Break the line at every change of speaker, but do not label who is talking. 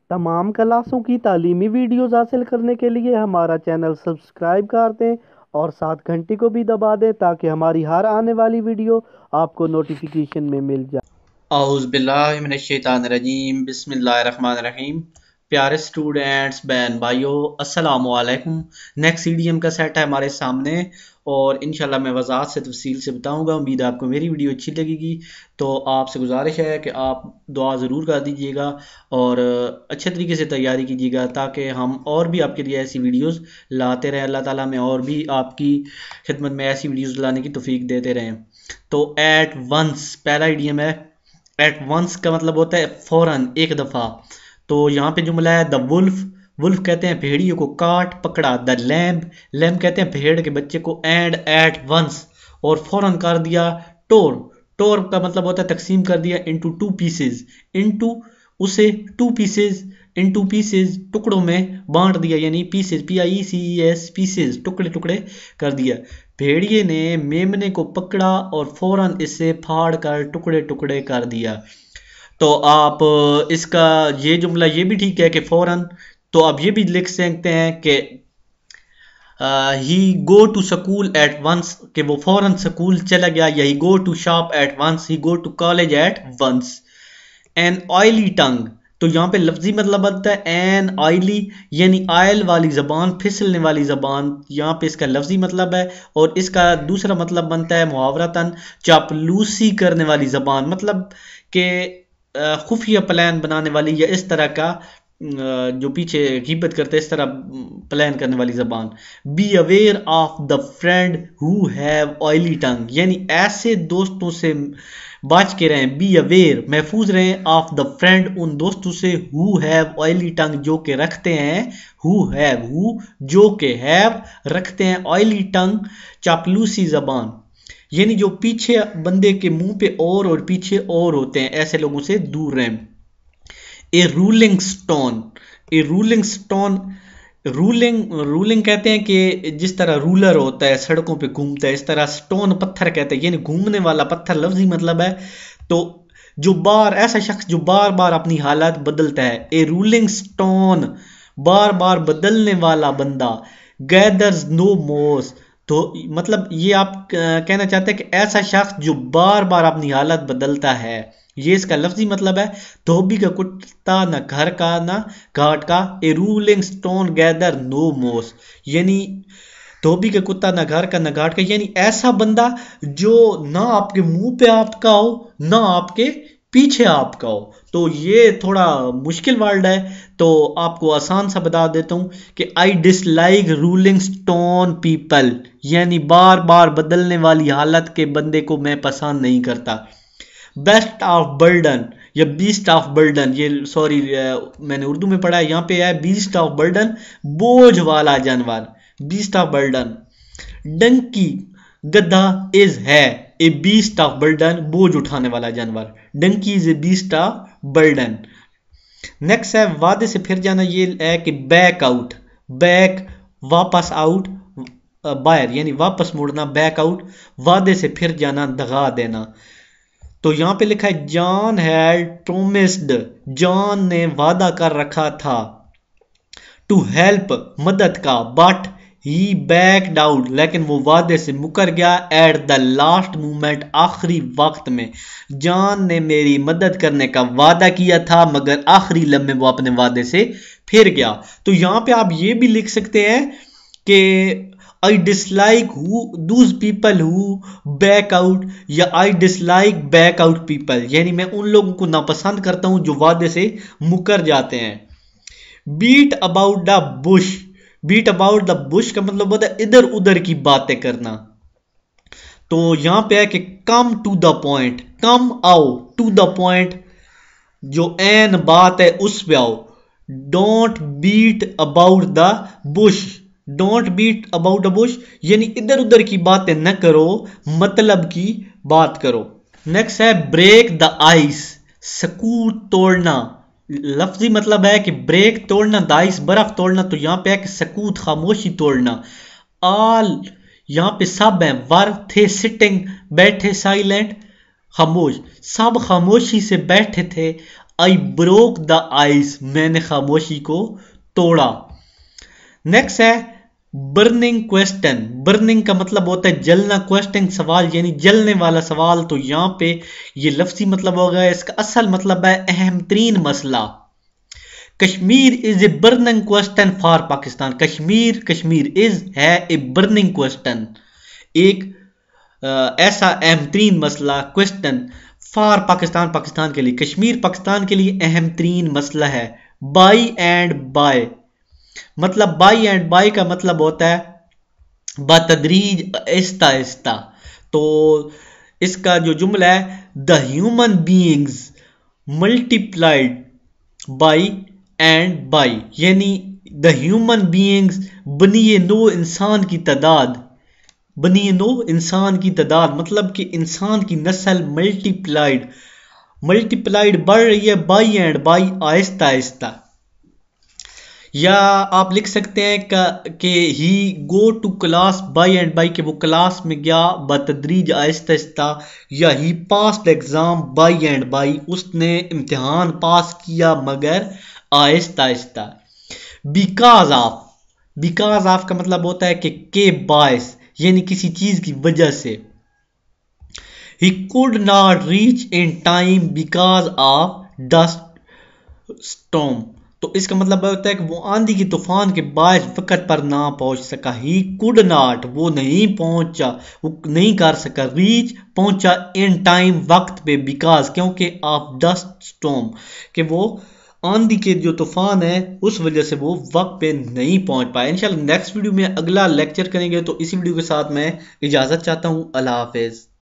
तमाम क्लासों की तालीमी वीडियोस हासिल करने के लिए हमारा चैनल सब्सक्राइब कर दें और साथ घंटी को भी दबा दें ताकि हमारी हर आने वाली वीडियो आपको नोटिफिकेशन में मिल जाए।
औज़ुबिल्लाहिमिनश्शैतानिर्रजीम बिस्मिल्लाहिर्रहमानिर्रहीम। प्यारे स्टूडेंट्स, बहन भाइयों, अस्सलाम वालेकुम। नेक्स्ट ईडीएम का सेट है हमारे सामने और इंशाल्लाह मैं वज़ाहत से तफसील से बताऊंगा। उम्मीद है आपको मेरी वीडियो अच्छी लगेगी। तो आपसे गुजारिश है कि आप दुआ ज़रूर कर दीजिएगा और अच्छे तरीके से तैयारी कीजिएगा ताकि हम और भी आपके लिए ऐसी वीडियोस लाते रहें। अल्लाह ताला में और भी आपकी खिदमत में ऐसी वीडियोस लाने की तौफीक देते रहें। तो एट वंस पहला ईडीएम है। एट वंस का मतलब होता है फौरन, एक दफा। तो यहाँ पे जुमला है द वुल्फ। वुल्फ कहते हैं भेड़ियों को, काट पकड़ा। द लैम्ब, लैम्ब कहते हैं भेड़ के बच्चे को। एंड एट वंस, और फौरन कर दिया। टोर, टोर का मतलब होता है तकसीम कर दिया। इनटू टू पीसेज, इनटू उसे, टू पीसेज, इनटू पीसेज टुकड़ों में बांट दिया, यानी पीसेज, PIECES, पीसेज टुकड़े टुकड़े कर दिया। भेड़िए ने मेमने को पकड़ा और फौरन इसे फाड़ कर टुकड़े टुकड़े कर दिया। तो आप इसका ये जुमला ये भी ठीक है कि फौरन। तो आप ये भी लिख सकते हैं कि he go to school at once, कि वो फौरन स्कूल चला गया। या he go to shop at once, he go to college at once. An oily tongue, तो यहाँ पे लफ्जी मतलब बनता है एन ऑयली, यानी आयल वाली जबान, फिसलने वाली जबान। यहाँ पे इसका लफ्जी मतलब है। और इसका दूसरा मतलब बनता है मुहावरतन चापलूसी करने वाली जबान, मतलब कि खुफिया प्लान बनाने वाली, या इस तरह का जो पीछे गिबत करते हैं इस तरह प्लान करने वाली जबान। Be aware of the friend who have oily tongue, यानी ऐसे दोस्तों से बच के रहें। बी अवेयर, महफूज रहें। ऑफ द फ्रेंड, उन दोस्तों से। हु हैव ऑयली टंग, जो के रखते हैं। हु हैव, हु जो के, हैव रखते हैं। ऑयली टंग चापलूसी जबान, यानी जो पीछे बंदे के मुंह पे और पीछे और होते हैं, ऐसे लोगों से दूर रहें। ए रूलिंग स्टोन, ए रूलिंग स्टोन, रूलिंग, रूलिंग कहते हैं कि जिस तरह रूलर होता है सड़कों पे घूमता है, इस तरह स्टोन पत्थर कहते हैं, यानी घूमने वाला पत्थर लफ्जी मतलब है। तो जो बार, ऐसा शख्स जो बार बार अपनी हालत बदलता है। ए रूलिंग स्टोन, बार बार बदलने वाला बंदा। गैदर्स नो मोस, तो मतलब ये आप कहना चाहते हैं कि ऐसा शख्स जो बार बार अपनी हालत बदलता है, ये इसका लफ्जी मतलब है। धोबी का कुत्ता न घर का न घाट का। ए रूलिंग स्टोन गैदर नो मोस, यानी धोबी का कुत्ता न घर का न घाट का, यानी ऐसा बंदा जो ना आपके मुंह पे आपका हो ना आपके पीछे आपका हो। तो ये थोड़ा मुश्किल वर्ड है, तो आपको आसान सा बता देता हूं कि I dislike ruling stone people, यानी बार बार बदलने वाली हालत के बंदे को मैं पसंद नहीं करता। बेस्ट ऑफ बर्डन या बीस्ट ऑफ बर्डन, ये सॉरी मैंने उर्दू में पढ़ा है, यहाँ पे है बीस्ट ऑफ बर्डन, बोझ वाला जानवर। Beast of burden. डंकी, गधा, इज है ए बीस्ट ऑफ बर्डन, बोझ उठाने वाला जानवर। Donkey is a beast of burden. Next है वादे से फिर जाना, ये है कि बैक आउट, बैक वापस, आउट बाहर, यानी वापस मुड़ना। बैक आउट, वादे से फिर जाना, दगा देना। तो यहां पे लिखा है जॉन हैड प्रोमिस्ड, जॉन ने वादा कर रखा था। टू हेल्प, मदद का। बट ही बैक्ड आउट, लेकिन वो वादे से मुकर गया। एट द लास्ट मोमेंट, आखिरी वक्त में। जॉन ने मेरी मदद करने का वादा किया था मगर आखिरी लम्हे वो अपने वादे से फिर गया। तो यहां पे आप ये भी लिख सकते हैं कि I dislike those people who back out, या I dislike back out people, यानी मैं उन लोगों को नापसंद करता हूं जो वादे से मुकर जाते हैं। Beat about the bush, beat about the bush का मतलब होता है इधर उधर की बातें करना। तो यहां पे है कि come to the point, come आओ, टू द पॉइंट जो एन बात है उस पे आओ। Don't beat about the bush, don't beat about the bush, यानी इधर उधर की बातें न करो, मतलब की बात करो। नेक्स्ट है ब्रेक द आइस, सकूत तोड़ना। लफ्जी मतलब है कि ब्रेक तोड़ना, द आइस बर्फ तोड़ना। तो यहां पे है कि सकूत खामोशी तोड़ना। ऑल, यहां पे सब है। वर थे सिटिंग, बैठे। साइलेंट, खामोश, सब खामोशी से बैठे थे। आई ब्रोक द आइस, मैंने खामोशी को तोड़ा। नेक्स्ट है बर्निंग क्वेश्चन। बर्निंग का मतलब होता है जलना, क्वेश्चन सवाल यानी जलने वाला सवाल। तो यहां पे ये लफ्जी मतलब होगा, इसका असल मतलब है अहम तरीन मसला। Kashmir is a burning question for Pakistan. Kashmir is है ए बर्निंग क्वेश्चन, एक ऐसा अहम तरीन मसला, क्वेश्चन फॉर पाकिस्तान, पाकिस्तान के लिए। कश्मीर पाकिस्तान के लिए अहम तरीन मसला है। बाई एंड बाय, मतलब बाई एंड बाय का मतलब होता है बतदरीज, आहिस्ता आहिस्ता। तो इसका जो जुमला है, the human beings multiplied by and by, यानी द ह्यूमन बीइंग्स बनिए नो इंसान की तादाद, बनिए नो इंसान की तादाद मतलब कि इंसान की नस्ल मल्टीप्लाइड बढ़ रही है, बाई एंड बाई, आहिस्ता आहिस्ता। या आप लिख सकते हैं कि he go to class by and by, के वो क्लास में गया बतदरीज आहिस्ता आहिस्ता। या he pass the exam by and by, उसने इम्तिहान पास किया मगर आहिस्ता आहिस्ता। बिकॉज ऑफ का मतलब होता है कि के बायस, यानी किसी चीज की वजह से। He could not reach in time because of dust storm, तो इसका मतलब होता है कि वो आंधी की तूफान के बायस वक्त पर ना पहुंच सका। ही कुड नॉट, वो नहीं पहुंचा, वो नहीं कर सका। रीच, पहुंचा। इन टाइम, वक्त पे। बिकॉज, क्योंकि ऑफ डस्ट स्टॉर्म, कि वो आंधी के जो तूफान है उस वजह से वो वक्त पे नहीं पहुंच पाया। इंशाल्लाह नेक्स्ट वीडियो में अगला लेक्चर करेंगे। तो इसी वीडियो के साथ मैं इजाजत चाहता हूं। अल्लाह हाफिज।